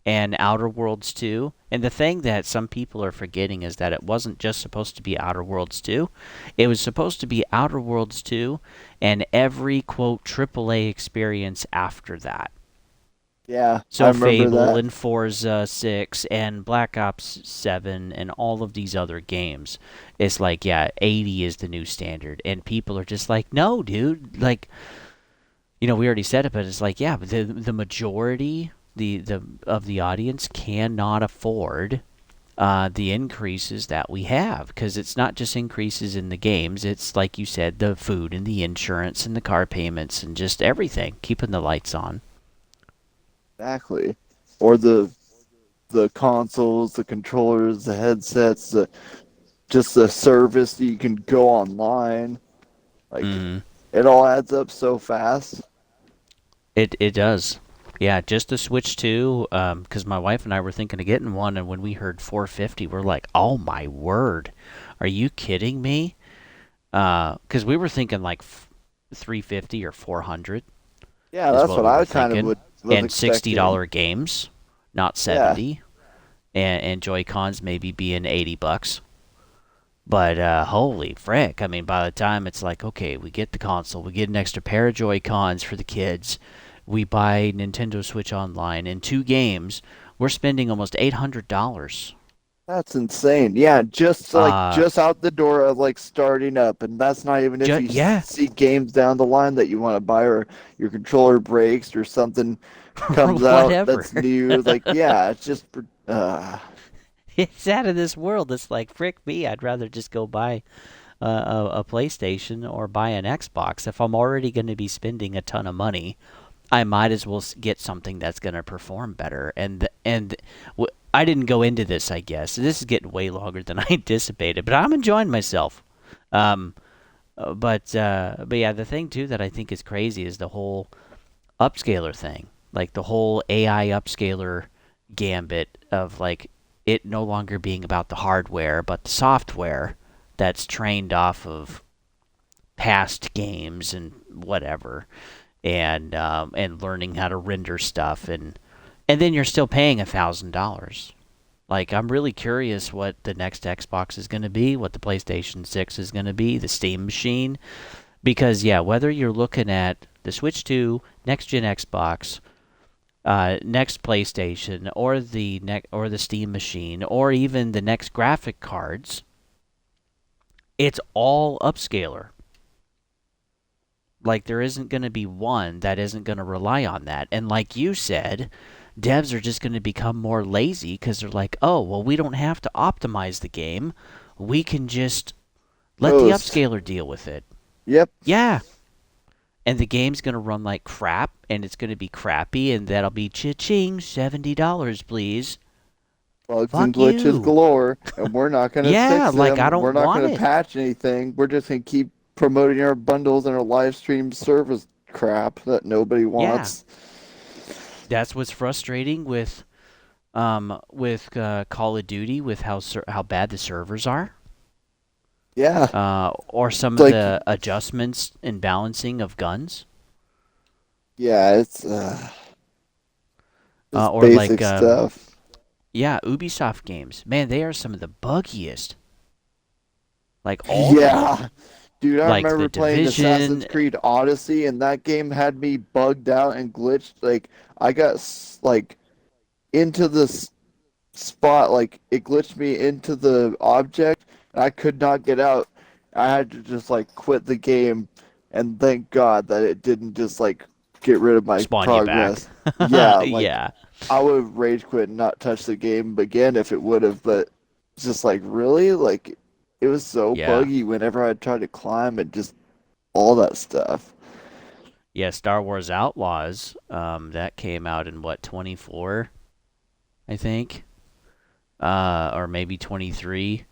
and Outer Worlds 2. And the thing that some people are forgetting is that it wasn't just supposed to be Outer Worlds 2. It was supposed to be Outer Worlds 2 and every, quote, AAA experience after that. Yeah, I So remember Fable that. and Forza 6 and Black Ops 7 and all of these other games. It's like, yeah, 80 is the new standard. And people are just like, no, dude. Like, you know, we already said it, but it's like, yeah, but the majority the of the audience cannot afford the increases that we have, because it's not just increases in the games. It's like you said, the food and the insurance and the car payments and just everything, keeping the lights on. Exactly. Or the consoles, the controllers, the headsets, just the service that you can go online. Like Mm, it all adds up so fast. it does. Yeah, just the Switch 2, because my wife and I were thinking of getting one, and when we heard 450, we're like, oh my word, are you kidding me? Because we were thinking like 350 or 400 Yeah, is that's what what we were I kind of thinking, was and expecting. $60 games, not Yeah, 70, and Joy Cons maybe being $80. But holy frick! I mean, by the time it's like, okay, we get the console, we get an extra pair of Joy Cons for the kids, we buy Nintendo Switch Online, and two games, we're spending almost $800. that's insane. Yeah, just like Uh, just out the door of like starting up, and that's not even if you yeah, see games down the line that you want to buy, or your controller breaks or something or comes out whatever. that's new. Like, yeah, it's just It's out of this world. It's like, frick me, I'd rather just go buy a PlayStation or buy an Xbox. If I'm already going to be spending a ton of money, I might as well get something that's going to perform better. I didn't go into this, I guess. This is getting way longer than I anticipated, but I'm enjoying myself. Um, but yeah, the thing too that I think is crazy is the whole upscaler thing, like the whole AI upscaler gambit of like it no longer being about the hardware but the software that's trained off of past games and whatever, and learning how to render stuff, and then you're still paying $1,000. Like, I'm really curious what the next Xbox is going to be, what the PlayStation 6 is going to be, the Steam machine, because yeah, whether you're looking at the Switch 2, next gen Xbox, next PlayStation, or the Steam machine, or even the next graphic cards, it's all upscaler. Like, there isn't going to be one that isn't going to rely on that. And like you said, devs are just going to become more lazy because they're like, oh, well, we don't have to optimize the game. We can just let the host. upscaler deal with it. Yep, Yeah. And the game's going to run like crap, and it's going to be crappy, and that'll be cha-ching, $70, please. bugs and Fuck glitches you. galore, and we're not going to Yeah, fix like, I them. We're don't not going want to it. patch anything. We're just going to keep promoting our bundles and our live stream service crap that nobody Yeah. wants. That's what's frustrating with Call of Duty, with how bad the servers are. Yeah, Or some it's of like, the adjustments and balancing of guns, yeah, it's just or like basic stuff. yeah, Ubisoft games. Man, they are some of the buggiest. Like all of them. Yeah, dude, I Like remember the playing Division. Assassin's Creed Odyssey, and that game had me bugged out and glitched. Like, I got like into the spot, like it glitched me into the object, and I could not get out. I had to just like quit the game, and thank God that it didn't just like get rid of my Spawn you back. progress. Yeah, like Yeah, I would have rage quit and not touched the game again if it would have, but it's just like really, like it was so yeah, buggy whenever I tried to climb and just all that stuff. yeah. Star Wars Outlaws. That came out in what, 24, I think, or maybe 23.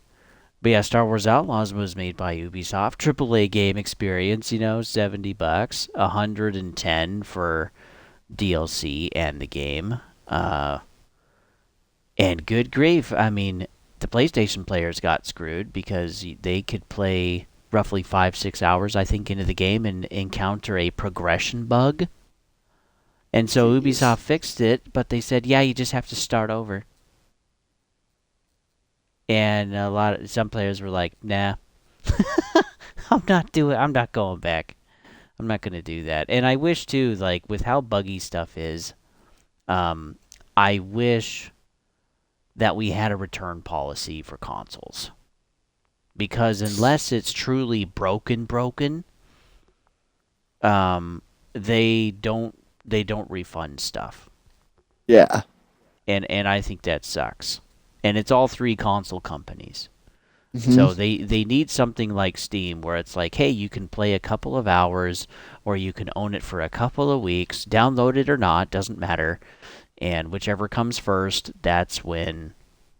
But yeah, Star Wars Outlaws was made by Ubisoft. AAA game experience, $70, 110 for DLC and the game. And good grief, I mean, the PlayStation players got screwed because they could play roughly 5-6 hours, I think, into the game and encounter a progression bug. And so Jeez. Ubisoft fixed it, but they said, yeah, you just have to start over. And some players were like, nah, I'm not going back. I'm not going to do that. And I wish too, like with how buggy stuff is, um, I wish that we had a return policy for consoles because unless it's truly broken, um, they don't refund stuff, Yeah. and I think that sucks. And it's all three console companies. Hmm. So they need something like Steam where it's like, hey, you can play a couple of hours or you can own it for a couple of weeks, download it or not, doesn't matter. And whichever comes first, that's when,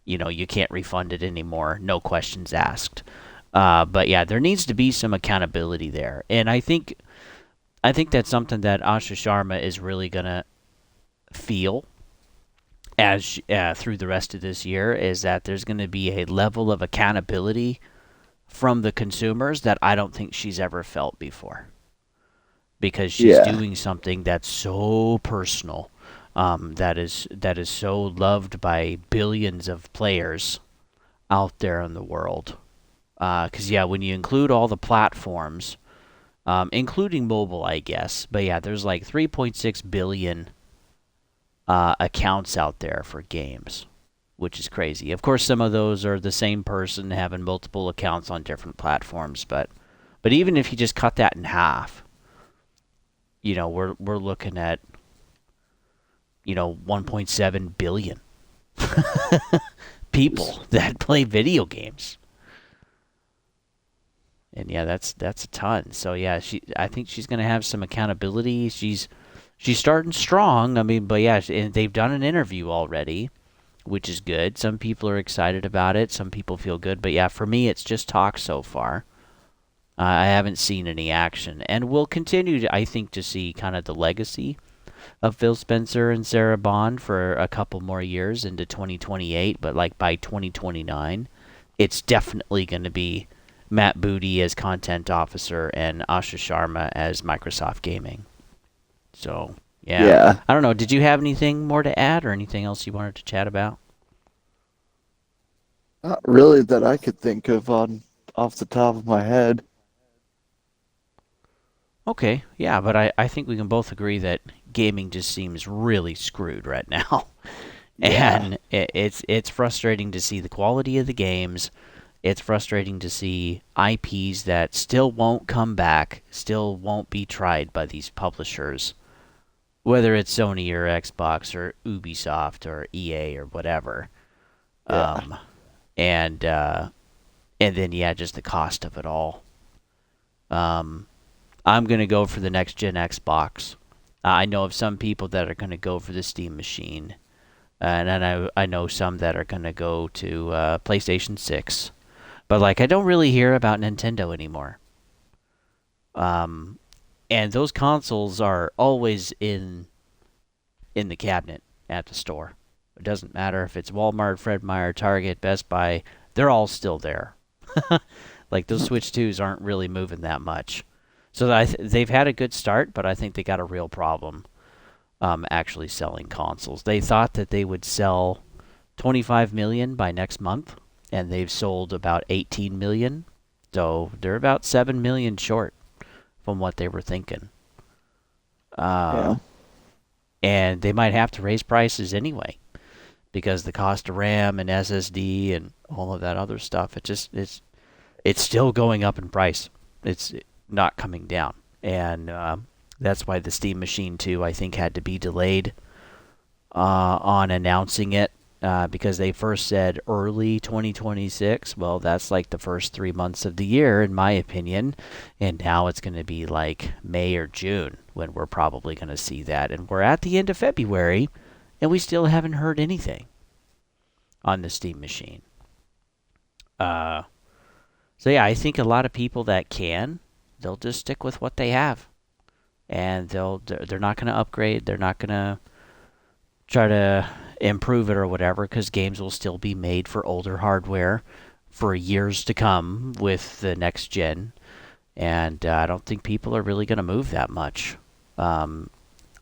you can't refund it anymore. No questions asked. But yeah, there needs to be some accountability there. And I think that's something that Asha Sharma is really gonna feel as through the rest of this year is that there's going to be a level of accountability from the consumers that I don't think she's ever felt before because she's Yeah. doing something that's so personal, that is so loved by billions of players out there in the world. Because yeah, when you include all the platforms, including mobile, I guess, but yeah, there's like 3.6 billion accounts out there for games, which is crazy. Of course, some of those are the same person having multiple accounts on different platforms, but even if you just cut that in half, we're looking at 1.7 billion people that play video games. And yeah, that's a ton. So yeah, I think she's going to have some accountability. She's starting strong. I mean, but yeah, and they've done an interview already, which is good. Some people are excited about it. Some people feel good. But yeah, for me, it's just talk so far. I haven't seen any action. And we'll continue, I think, to see kind of the legacy of Phil Spencer and Sarah Bond for a couple more years into 2028. But like by 2029, it's definitely going to be Matt Booty as content officer and Asha Sharma as Microsoft Gaming. So, yeah. Yeah. I don't know. Did you have anything more to add or anything else you wanted to chat about? Not really that I could think of on off the top of my head. Okay, yeah, but I think we can both agree that gaming just seems really screwed right now. Yeah. And it's frustrating to see the quality of the games. It's frustrating to see IPs that still won't come back, still won't be tried by these publishers, whether it's Sony or Xbox or Ubisoft or EA or whatever. Yeah. Um, and then yeah, just the cost of it all. Um, I'm gonna go for the next gen Xbox. I know of some people that are gonna go for the Steam machine, and then I know some that are gonna go to PlayStation 6. But like, I don't really hear about Nintendo anymore. Um, and those consoles are always in the cabinet at the store. It doesn't matter if it's Walmart, Fred Meyer, Target, Best Buy. They're all still there. Like those Switch 2s aren't really moving that much. So they've had a good start, but I think they got a real problem actually selling consoles. They thought that they would sell 25 million by next month, and they've sold about 18 million. So they're about 7 million short from what they were thinking. Uh, Yeah. and they might have to raise prices anyway because the cost of RAM and SSD and all of that other stuff, it's still going up in price. It's not coming down, and that's why the Steam Machine 2 I think had to be delayed on announcing it because they first said early 2026. Well, that's like the first 3 months of the year, in my opinion, and now it's going to be like May or June when we're probably going to see that, and we're at the end of February, and we still haven't heard anything on the Steam Machine. Uh, So yeah, I think a lot of people that can, they'll just stick with what they have, and they're not going to upgrade. They're not going to try to improve it or whatever, because games will still be made for older hardware for years to come with the next gen. And I don't think people are really going to move that much.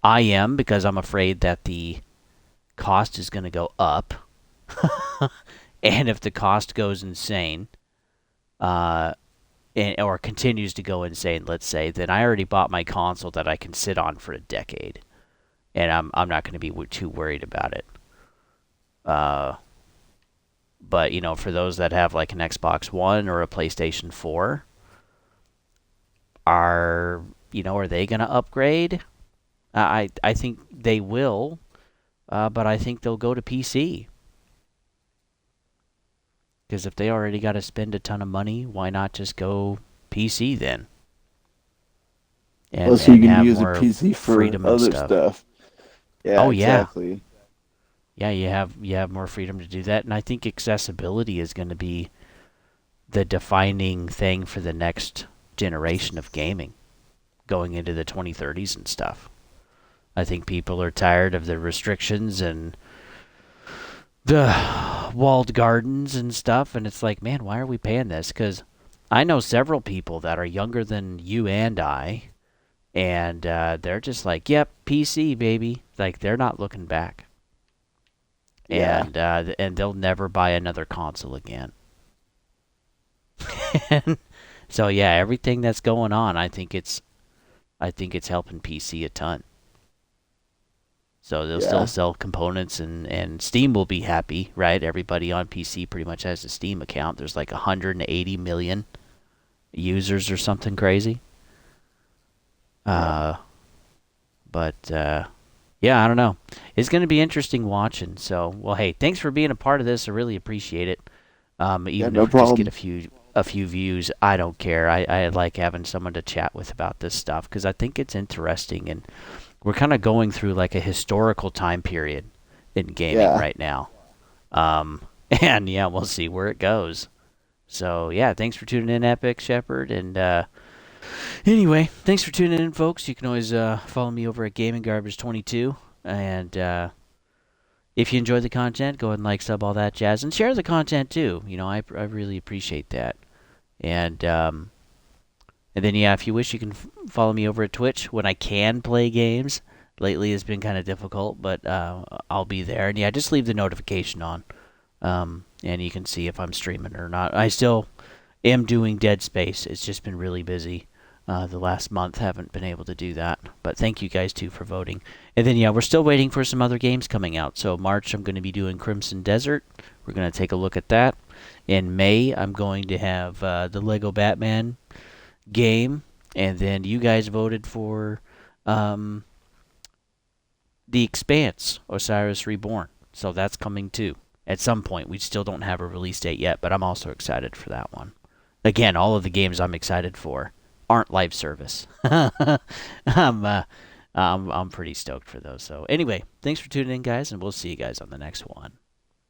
I am, because I'm afraid that the cost is going to go up. And if the cost goes insane, uh, or continues to go insane, let's say, then I already bought my console that I can sit on for a decade, and I'm not going to be too worried about it. Uh, but for those that have like an Xbox One or a PlayStation 4, are are they going to upgrade? I think they will, but I think they'll go to PC. Because if they already got to spend a ton of money, why not just go PC then? And Plus, you can have use a more PC for freedom and other stuff. stuff. Yeah, Oh yeah, exactly. yeah. You have more freedom to do that, and I think accessibility is going to be the defining thing for the next generation of gaming, going into the 2030s and stuff. I think people are tired of the restrictions and the walled gardens and stuff, and it's like, man, why are we paying this? Because I know several people that are younger than you and I, and they're just like, yep, PC baby. Like, they're not looking back, Yeah. and they'll never buy another console again. So yeah, everything that's going on, I think it's helping PC a ton. So they'll still Yeah. sell components, and Steam will be happy, right? Everybody on PC pretty much has a Steam account. There's like 180 million users or something crazy. Yeah. Uh, but yeah, I don't know. It's going to be interesting watching. So, well, hey, thanks for being a part of this. I really appreciate it. Yeah, Even no if we just get problem. a few views, I don't care. I like having someone to chat with about this stuff, because I think it's interesting, and we're kind of going through like a historical time period in gaming Yeah. right now. Um, and yeah, we'll see where it goes. So yeah, thanks for tuning in, Epic Shepherd. And anyway, thanks for tuning in, folks. You can always follow me over at Gaming Garbage 22. And if you enjoy the content, go ahead and like, sub, all that jazz, and share the content too. I really appreciate that. And and then, yeah, if you wish, you can follow me over at Twitch when I can play games. Lately, it's been kind of difficult, but I'll be there. And yeah, just leave the notification on, and you can see if I'm streaming or not. I still am doing Dead Space. It's just been really busy. The last month, haven't been able to do that. But thank you guys too for voting. And then, yeah, we're still waiting for some other games coming out. So March, I'm going to be doing Crimson Desert. We're going to take a look at that. In May, I'm going to have the Lego Batman game, and then you guys voted for um, The Expanse, Osiris Reborn. So that's coming too. At some point, we still don't have a release date yet, but I'm also excited for that one. Again, all of the games I'm excited for aren't live service. I'm pretty stoked for those. So anyway, thanks for tuning in, guys, and we'll see you guys on the next one.